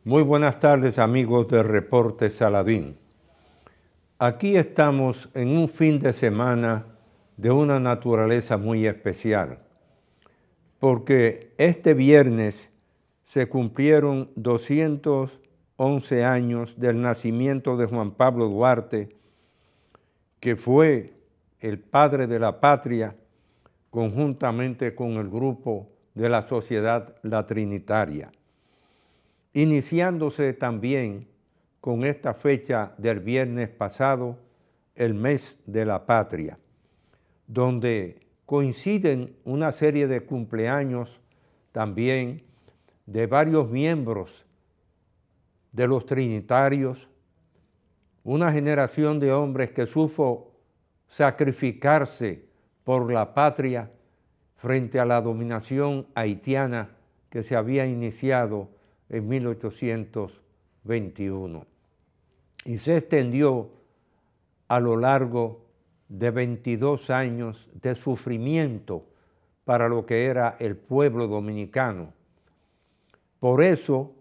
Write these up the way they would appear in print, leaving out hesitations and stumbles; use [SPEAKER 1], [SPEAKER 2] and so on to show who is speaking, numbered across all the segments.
[SPEAKER 1] Muy buenas tardes, amigos de Reporte Saladín. Aquí estamos en un fin de semana de una naturaleza muy especial, porque este viernes se cumplieron 211 años del nacimiento de Juan Pablo Duarte, que fue el padre de la patria, conjuntamente con el grupo de la Sociedad La Trinitaria, iniciándose también con esta fecha del viernes pasado, el mes de la patria, donde coinciden una serie de cumpleaños también de varios miembros de los trinitarios, una generación de hombres que supo sacrificarse por la patria frente a la dominación haitiana que se había iniciado en 1821 y se extendió a lo largo de 22 años de sufrimiento para lo que era el pueblo dominicano. Por eso,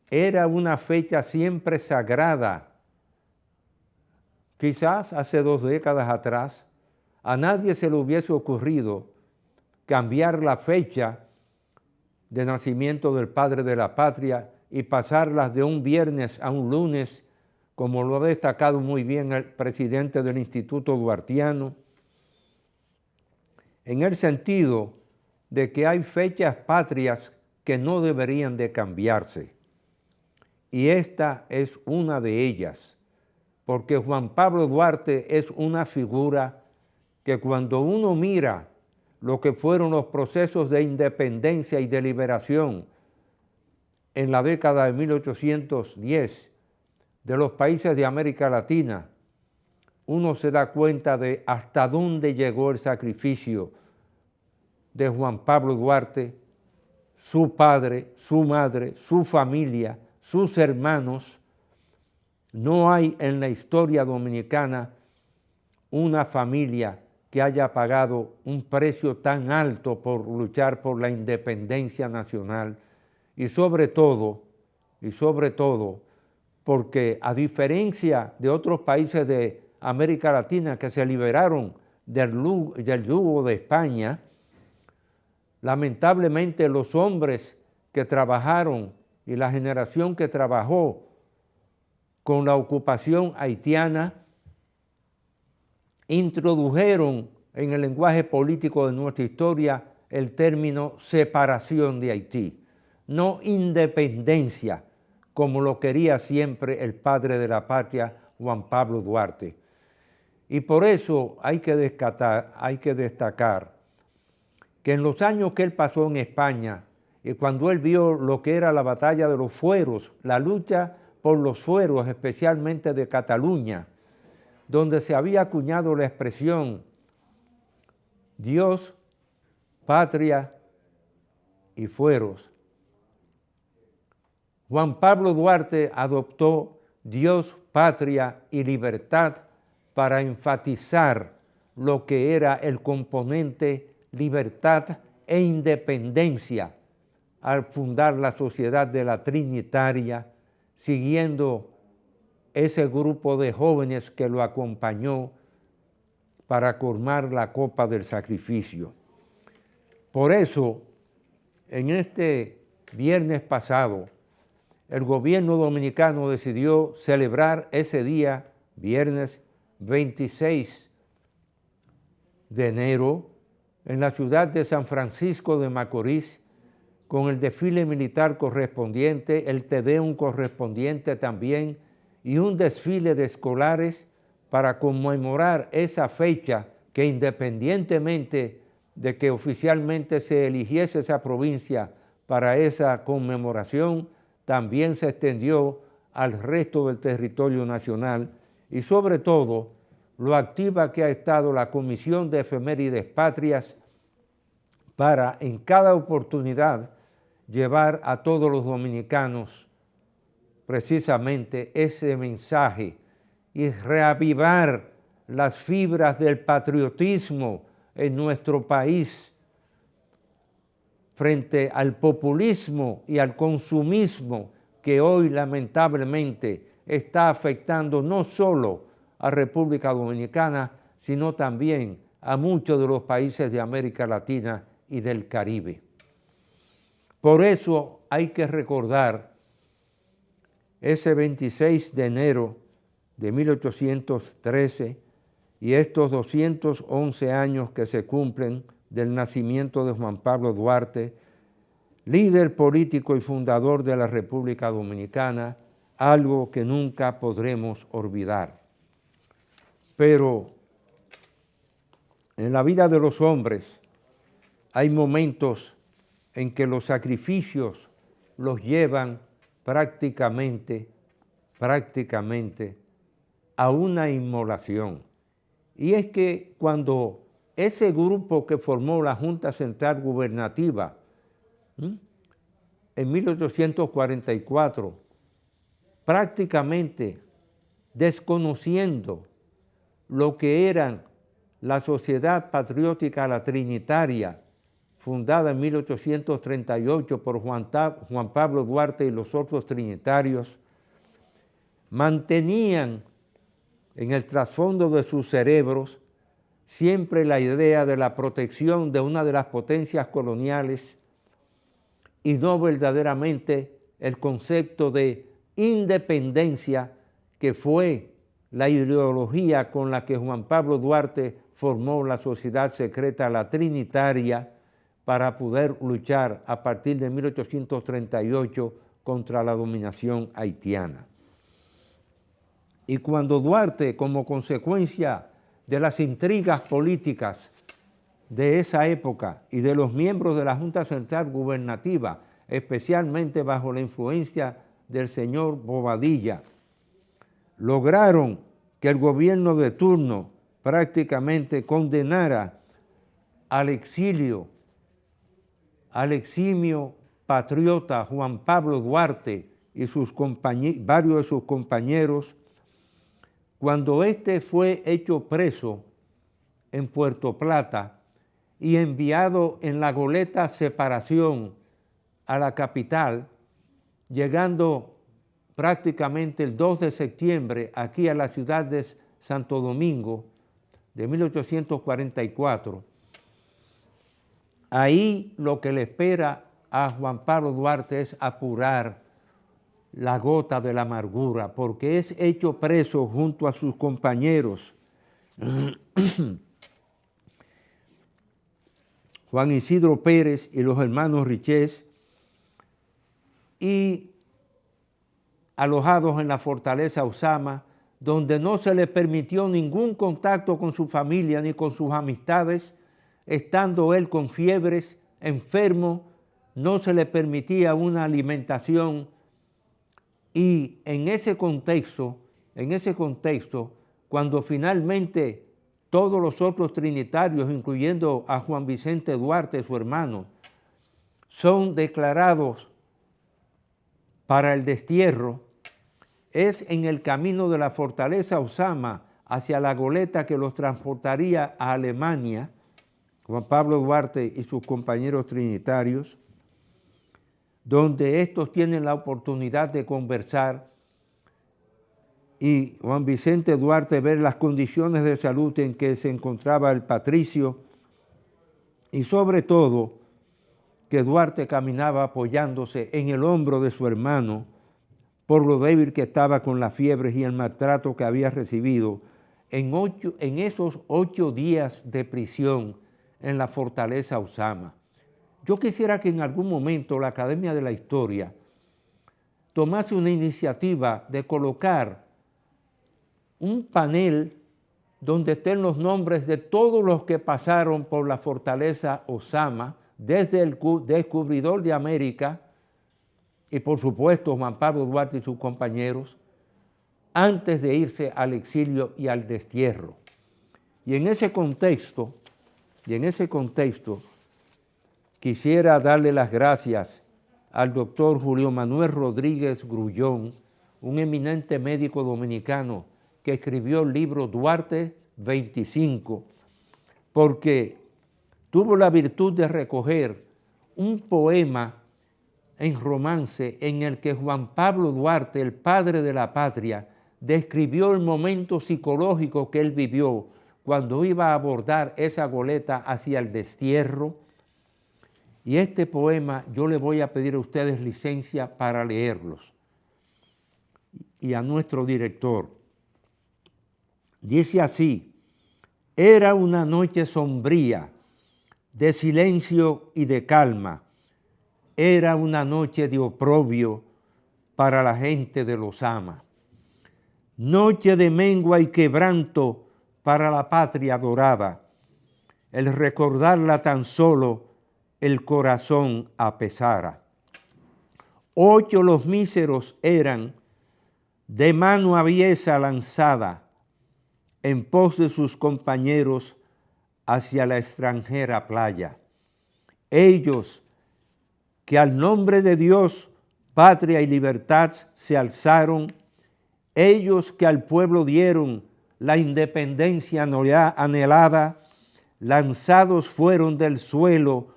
[SPEAKER 1] era una fecha siempre sagrada. Quizás hace 2 décadas atrás a nadie se le hubiese ocurrido cambiar la fecha de nacimiento del padre de la patria y pasarlas de un viernes a un lunes, como lo ha destacado muy bien el presidente del Instituto Duartiano, en el sentido de que hay fechas patrias que no deberían de cambiarse. Y esta es una de ellas, porque Juan Pablo Duarte es una figura que cuando uno mira lo que fueron los procesos de independencia y de liberación en la década de 1810 de los países de América Latina, uno se da cuenta de hasta dónde llegó el sacrificio de Juan Pablo Duarte, su padre, su madre, su familia, sus hermanos. No hay en la historia dominicana una familia que haya pagado un precio tan alto por luchar por la independencia nacional y sobre todo, porque a diferencia de otros países de América Latina que se liberaron del yugo de España, lamentablemente los hombres que trabajaron y la generación que trabajó con la ocupación haitiana introdujeron en el lenguaje político de nuestra historia el término separación de Haití, no independencia, como lo quería siempre el padre de la patria, Juan Pablo Duarte. Y por eso hay que destacar que en los años que él pasó en España, y cuando él vio lo que era la batalla de los fueros, la lucha por los fueros, especialmente de Cataluña, donde se había acuñado la expresión Dios, patria y fueros, Juan Pablo Duarte adoptó Dios, patria y libertad para enfatizar lo que era el componente libertad e independencia al fundar la Sociedad de la Trinitaria, siguiendo ese grupo de jóvenes que lo acompañó para colmar la copa del sacrificio. Por eso, en este viernes pasado, el gobierno dominicano decidió celebrar ese día, viernes 26 de enero, en la ciudad de San Francisco de Macorís, con el desfile militar correspondiente, el Te Deum correspondiente también, y un desfile de escolares para conmemorar esa fecha que, independientemente de que oficialmente se eligiese esa provincia para esa conmemoración, también se extendió al resto del territorio nacional y sobre todo lo activa que ha estado la Comisión de Efemérides Patrias para en cada oportunidad llevar a todos los dominicanos precisamente ese mensaje y reavivar las fibras del patriotismo en nuestro país frente al populismo y al consumismo que hoy lamentablemente está afectando no solo a República Dominicana, sino también a muchos de los países de América Latina y del Caribe. Por eso hay que recordar ese 26 de enero de 1813 y estos 211 años que se cumplen del nacimiento de Juan Pablo Duarte, líder político y fundador de la República Dominicana, algo que nunca podremos olvidar. Pero en la vida de los hombres hay momentos en que los sacrificios los llevan prácticamente a una inmolación. Y es que cuando ese grupo que formó la Junta Central Gubernativa en 1844, prácticamente desconociendo lo que eran la Sociedad Patriótica La Trinitaria, fundada en 1838 por Juan Pablo Duarte y los otros trinitarios, mantenían en el trasfondo de sus cerebros siempre la idea de la protección de una de las potencias coloniales y no verdaderamente el concepto de independencia que fue la ideología con la que Juan Pablo Duarte formó la Sociedad Secreta La Trinitaria para poder luchar a partir de 1838 contra la dominación haitiana. Y cuando Duarte, como consecuencia de las intrigas políticas de esa época y de los miembros de la Junta Central Gubernativa, especialmente bajo la influencia del señor Bobadilla, lograron que el gobierno de turno prácticamente condenara al exilio, al eximio patriota Juan Pablo Duarte y varios de sus compañeros, cuando éste fue hecho preso en Puerto Plata y enviado en la goleta Separación a la capital, llegando prácticamente el 2 de septiembre aquí a la ciudad de Santo Domingo de 1844. Ahí lo que le espera a Juan Pablo Duarte es apurar la gota de la amargura, porque es hecho preso junto a sus compañeros Juan Isidro Pérez y los hermanos Richés, y alojados en la fortaleza Osama, donde no se le permitió ningún contacto con su familia ni con sus amistades, estando él con fiebres, enfermo, no se le permitía una alimentación. Y en ese contexto, cuando finalmente todos los otros trinitarios, incluyendo a Juan Vicente Duarte, su hermano, son declarados para el destierro, es en el camino de la fortaleza Osama hacia la goleta que los transportaría a Alemania, Juan Pablo Duarte y sus compañeros trinitarios, donde estos tienen la oportunidad de conversar y Juan Vicente Duarte ver las condiciones de salud en que se encontraba el patricio y sobre todo que Duarte caminaba apoyándose en el hombro de su hermano por lo débil que estaba con las fiebres y el maltrato que había recibido en esos 8 días de prisión en la fortaleza Osama. Yo quisiera que en algún momento la Academia de la Historia tomase una iniciativa de colocar un panel donde estén los nombres de todos los que pasaron por la fortaleza Osama, desde el descubridor de América y por supuesto Juan Pablo Duarte y sus compañeros, antes de irse al exilio y al destierro. Y en ese contexto, quisiera darle las gracias al doctor Julio Manuel Rodríguez Grullón, un eminente médico dominicano que escribió el libro Duarte 25, porque tuvo la virtud de recoger un poema en romance en el que Juan Pablo Duarte, el padre de la patria, describió el momento psicológico que él vivió cuando iba a abordar esa goleta hacia el destierro. Y este poema yo le voy a pedir a ustedes licencia para leerlos. Y a nuestro director. Dice así: era una noche sombría, de silencio y de calma. Era una noche de oprobio para la gente de los ama. Noche de mengua y quebranto para la patria dorada. El recordarla tan solo el corazón apesara. 8 los míseros eran, de mano aviesa lanzada, en pos de sus compañeros hacia la extranjera playa. Ellos que al nombre de Dios, patria y libertad se alzaron, ellos que al pueblo dieron la independencia anhelada, lanzados fueron del suelo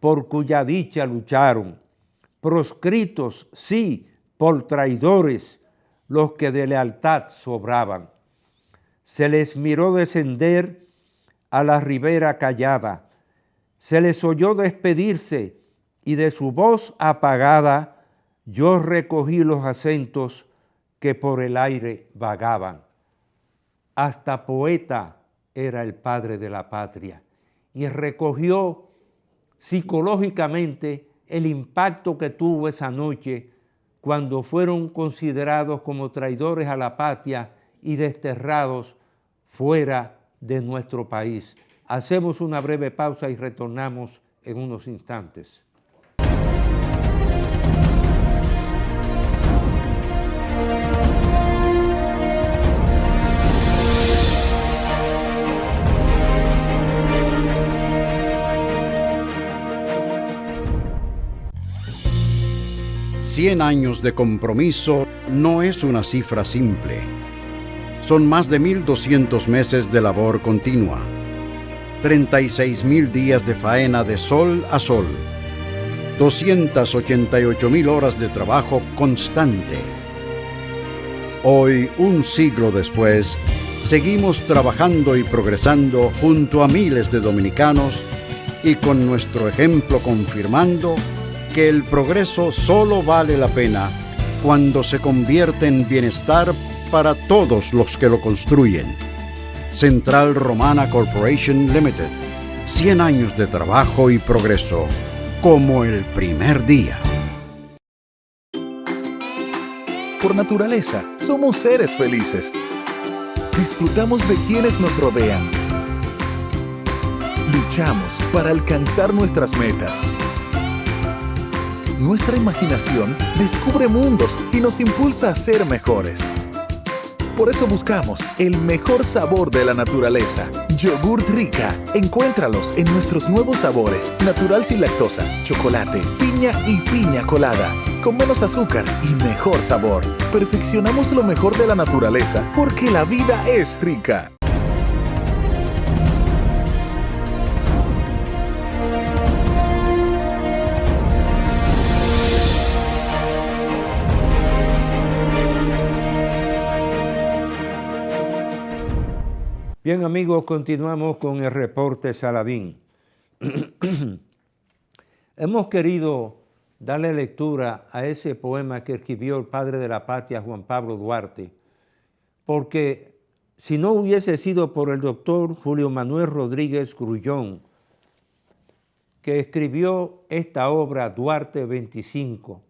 [SPEAKER 1] por cuya dicha lucharon, proscritos, sí, por traidores, los que de lealtad sobraban. Se les miró descender a la ribera callada, se les oyó despedirse y de su voz apagada yo recogí los acentos que por el aire vagaban. Hasta poeta era el padre de la patria y recogió psicológicamente el impacto que tuvo esa noche cuando fueron considerados como traidores a la patria y desterrados fuera de nuestro país. Hacemos una breve pausa y retornamos en unos instantes.
[SPEAKER 2] Cien años de compromiso no es una cifra simple. Son más de 1,200 meses de labor continua, 36,000 días de faena de sol a sol, 288,000 horas de trabajo constante. Hoy, un siglo después, seguimos trabajando y progresando junto a miles de dominicanos y con nuestro ejemplo confirmando que el progreso solo vale la pena cuando se convierte en bienestar para todos los que lo construyen. Central Romana Corporation Limited. 100 años de trabajo y progreso, como el primer día.
[SPEAKER 3] Por naturaleza, somos seres felices. Disfrutamos de quienes nos rodean. Luchamos para alcanzar nuestras metas. Nuestra imaginación descubre mundos y nos impulsa a ser mejores. Por eso buscamos el mejor sabor de la naturaleza. Yogurt Rica. Encuéntralos en nuestros nuevos sabores: natural sin lactosa, chocolate, piña y piña colada. Con menos azúcar y mejor sabor. Perfeccionamos lo mejor de la naturaleza porque la vida es rica.
[SPEAKER 1] Bien, amigos, continuamos con el reporte Saladín. Hemos querido darle lectura a ese poema que escribió el padre de la patria, Juan Pablo Duarte, porque si no hubiese sido por el doctor Julio Manuel Rodríguez Grullón, que escribió esta obra, Duarte 25,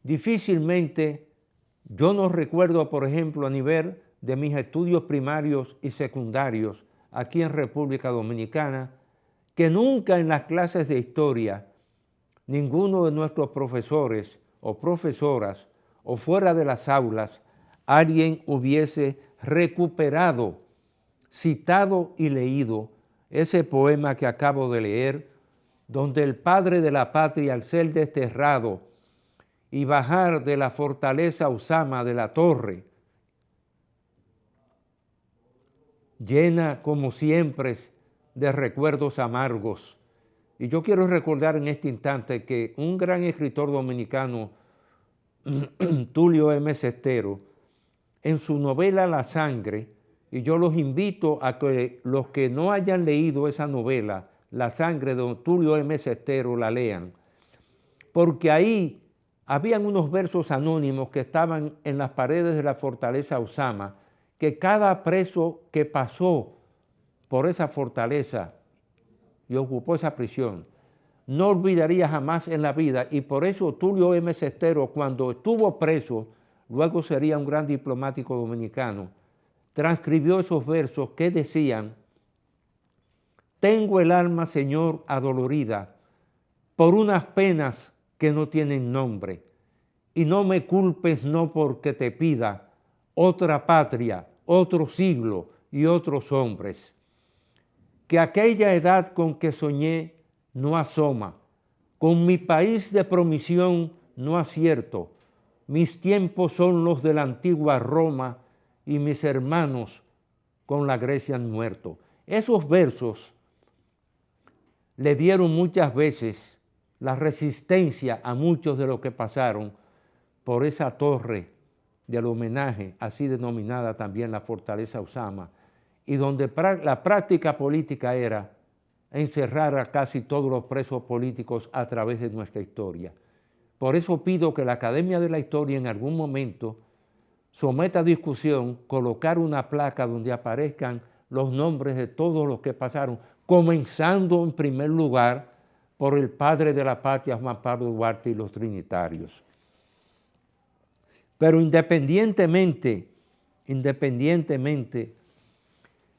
[SPEAKER 1] difícilmente yo no recuerdo, por ejemplo, a nivel de mis estudios primarios y secundarios aquí en República Dominicana, que nunca en las clases de historia ninguno de nuestros profesores o profesoras o fuera de las aulas alguien hubiese recuperado, citado y leído ese poema que acabo de leer, donde el padre de la patria, al ser desterrado y bajar de la fortaleza Usama de la Torre, llena como siempre de recuerdos amargos, Y yo quiero recordar en este instante que un gran escritor dominicano, Tulio M. Cestero, en su novela La Sangre, y yo los invito a que los que no hayan leído esa novela, La Sangre de Tulio M. Cestero, la lean, porque ahí habían unos versos anónimos que estaban en las paredes de la fortaleza Osama, que cada preso que pasó por esa fortaleza y ocupó esa prisión, no olvidaría jamás en la vida, y por eso Tulio M. Cestero, cuando estuvo preso, luego sería un gran diplomático dominicano, transcribió esos versos que decían: tengo el alma, Señor, adolorida por unas penas que no tienen nombre, y no me culpes no porque te pida otra patria, otro siglo y otros hombres. Que aquella edad con que soñé no asoma, con mi país de promisión no acierto, mis tiempos son los de la antigua Roma y mis hermanos con la Grecia han muerto. Esos versos le dieron muchas veces la resistencia a muchos de los que pasaron por esa torre del homenaje, así denominada también la Fortaleza Osama, y donde la práctica política era encerrar a casi todos los presos políticos a través de nuestra historia. Por eso pido que la Academia de la Historia en algún momento someta a discusión colocar una placa donde aparezcan los nombres de todos los que pasaron, comenzando en primer lugar por el padre de la patria, Juan Pablo Duarte, y los trinitarios. Pero independientemente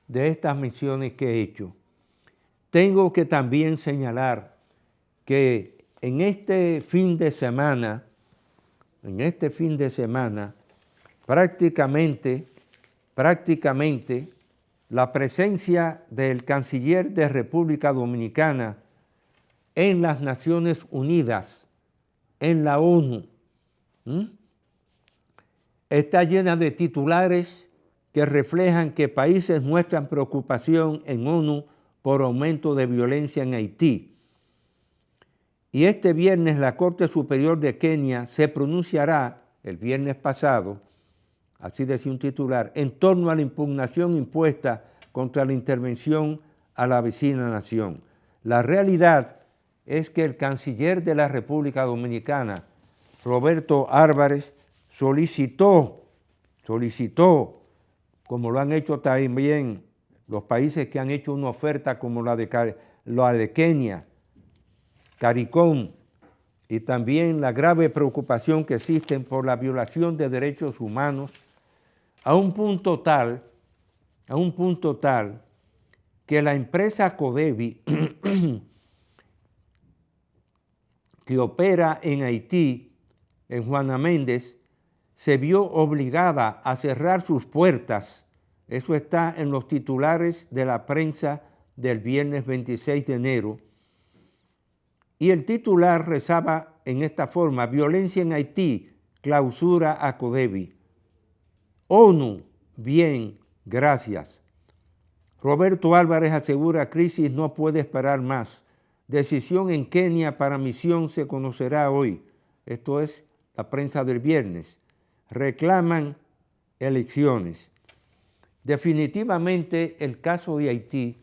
[SPEAKER 1] de estas menciones que he hecho, tengo que también señalar que en este fin de semana, prácticamente la presencia del canciller de República Dominicana en las Naciones Unidas, en la ONU, está llena de titulares que reflejan que países muestran preocupación en ONU por aumento de violencia en Haití. Y este viernes la Corte Superior de Kenia se pronunciará, el viernes pasado, así decía un titular, en torno a la impugnación impuesta contra la intervención a la vecina nación. La realidad es que el canciller de la República Dominicana, Roberto Álvarez, solicitó, como lo han hecho también los países que han hecho una oferta como la de Kenia, CARICOM, y también la grave preocupación que existe por la violación de derechos humanos, a un punto tal que la empresa Codevi, que opera en Haití, en Juana Méndez, se vio obligada a cerrar sus puertas. Eso está en los titulares de la prensa del viernes 26 de enero. Y el titular rezaba en esta forma: violencia en Haití, clausura a Codevi. ONU, bien, gracias. Roberto Álvarez asegura: crisis no puede esperar más. Decisión en Kenia para misión se conocerá hoy. Esto es la prensa del viernes. Reclaman elecciones. Definitivamente el caso de Haití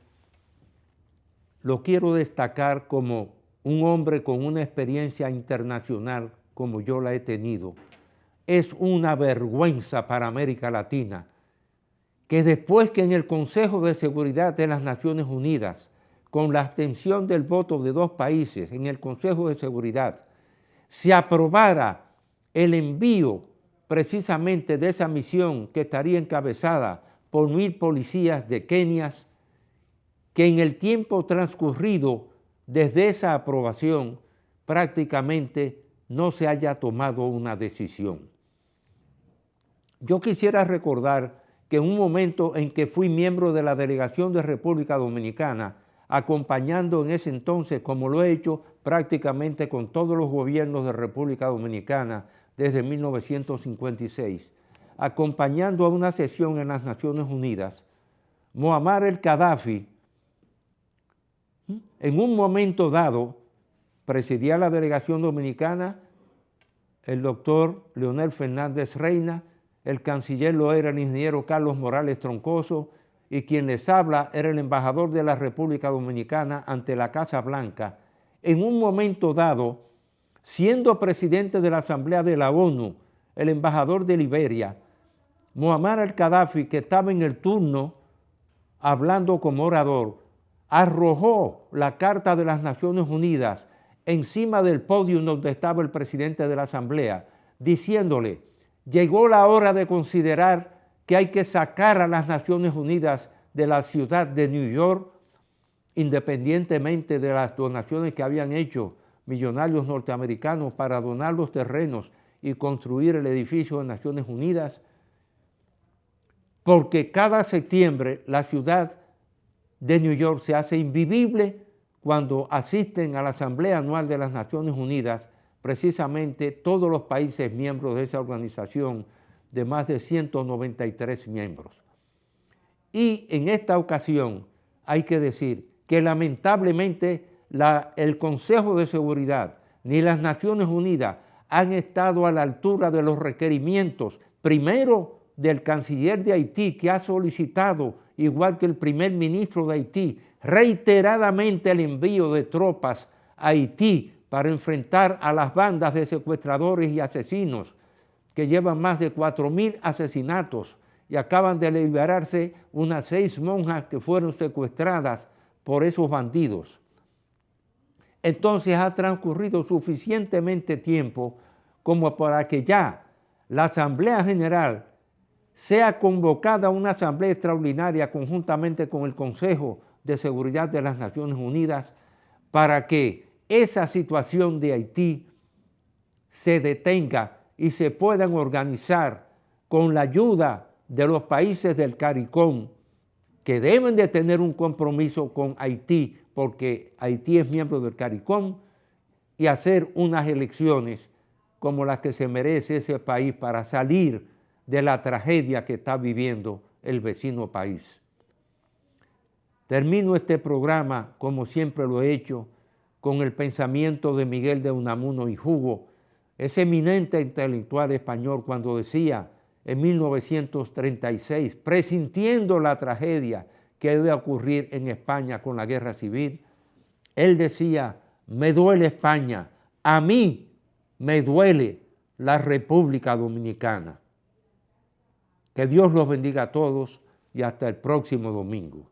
[SPEAKER 1] lo quiero destacar como un hombre con una experiencia internacional como yo la he tenido. Es una vergüenza para América Latina que después que en el Consejo de Seguridad de las Naciones Unidas, con la abstención del voto de 2 países en el Consejo de Seguridad, se aprobara el envío precisamente de esa misión que estaría encabezada por 1000 policías de Kenia, que en el tiempo transcurrido desde esa aprobación prácticamente no se haya tomado una decisión. Yo quisiera recordar que en un momento en que fui miembro de la delegación de República Dominicana, acompañando en ese entonces, como lo he hecho prácticamente con todos los gobiernos de República Dominicana desde 1956, acompañando a una sesión en las Naciones Unidas, Muammar el Gaddafi En un momento dado, presidía la delegación dominicana el doctor Leonel Fernández Reina, el canciller lo era el ingeniero Carlos Morales Troncoso, y quien les habla era el embajador de la República Dominicana ante la Casa Blanca. En un momento dado, siendo presidente de la Asamblea de la ONU, el embajador de Liberia, Muammar al-Gaddafi, que estaba en el turno hablando como orador, arrojó la Carta de las Naciones Unidas encima del podio donde estaba el presidente de la Asamblea, diciéndole: llegó la hora de considerar que hay que sacar a las Naciones Unidas de la ciudad de New York, independientemente de las donaciones que habían hecho millonarios norteamericanos para donar los terrenos y construir el edificio de Naciones Unidas, porque cada septiembre la ciudad de New York se hace invivible cuando asisten a la Asamblea Anual de las Naciones Unidas, precisamente todos los países miembros de esa organización, de más de 193 miembros. Y en esta ocasión hay que decir que lamentablemente el Consejo de Seguridad ni las Naciones Unidas han estado a la altura de los requerimientos, primero del canciller de Haití, que ha solicitado, igual que el primer ministro de Haití, reiteradamente el envío de tropas a Haití para enfrentar a las bandas de secuestradores y asesinos que llevan más de 4.000 asesinatos y acaban de liberarse unas 6 monjas que fueron secuestradas por esos bandidos. Entonces ha transcurrido suficientemente tiempo como para que ya la Asamblea General sea convocada a una asamblea extraordinaria conjuntamente con el Consejo de Seguridad de las Naciones Unidas para que esa situación de Haití se detenga y se puedan organizar con la ayuda de los países del CARICOM, que deben de tener un compromiso con Haití, porque Haití es miembro del CARICOM, y hacer unas elecciones como las que se merece ese país para salir de la tragedia que está viviendo el vecino país. Termino este programa, como siempre lo he hecho, con el pensamiento de Miguel de Unamuno y Hugo, ese eminente intelectual español, cuando decía en 1936, presintiendo la tragedia que debe ocurrir en España con la guerra civil, él decía: me duele España, a mí me duele la República Dominicana. Que Dios los bendiga a todos y hasta el próximo domingo.